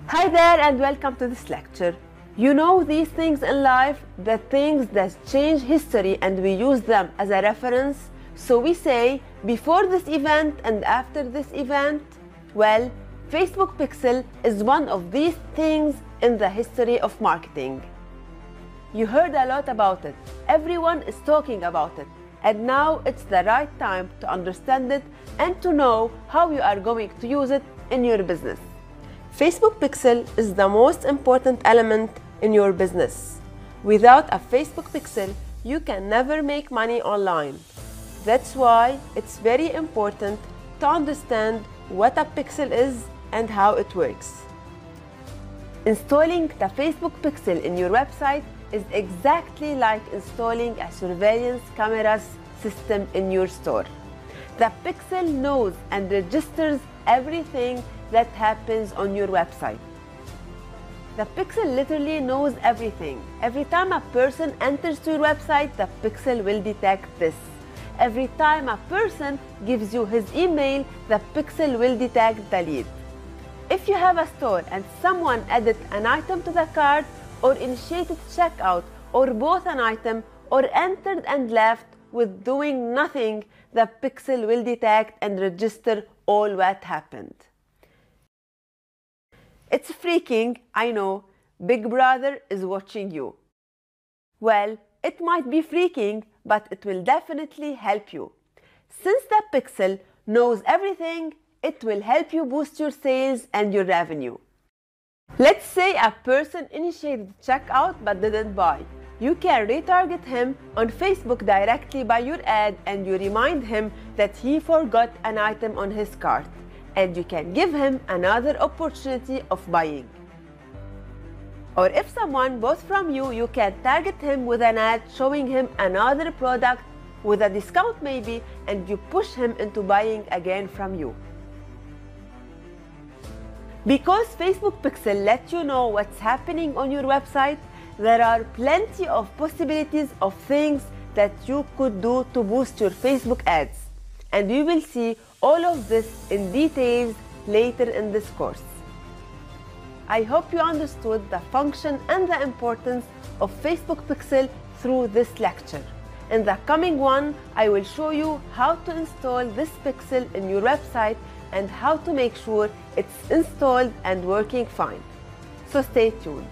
Hi there and welcome to this lecture. You know these things in life, the things that change history, and we use them as a reference. So we say before this event and after this event. Well, Facebook Pixel is one of these things in the history of marketing. You heard a lot about it. Everyone is talking about it. And now it's the right time to understand it and to know how you are going to use it in your business. Facebook Pixel is the most important element in your business. Without a Facebook Pixel, you can never make money online. That's why it's very important to understand what a pixel is and how it works. Installing the Facebook Pixel in your website is exactly like installing a surveillance cameras system in your store. The Pixel knows and registers everything that happens on your website. The Pixel literally knows everything. Every time a person enters to your website, the Pixel will detect this. Every time a person gives you his email, the Pixel will detect the lead. If you have a store and someone added an item to the cart, or initiated checkout, or bought an item, or entered and left with doing nothing, the Pixel will detect and register all what happened. It's freaking, I know. Big Brother is watching you. Well, it might be freaking, but it will definitely help you. Since the Pixel knows everything, it will help you boost your sales and your revenue. Let's say a person initiated checkout but didn't buy. You can retarget him on Facebook directly by your ad, and you remind him that he forgot an item on his cart, and you can give him another opportunity of buying. Or if someone bought from you, you can target him with an ad showing him another product with a discount maybe, and you push him into buying again from you. Because Facebook Pixel lets you know what's happening on your website, there are plenty of possibilities of things that you could do to boost your Facebook ads. And we will see all of this in details later in this course. I hope you understood the function and the importance of Facebook Pixel through this lecture. In the coming one, I will show you how to install this pixel in your website and how to make sure it's installed and working fine. So stay tuned.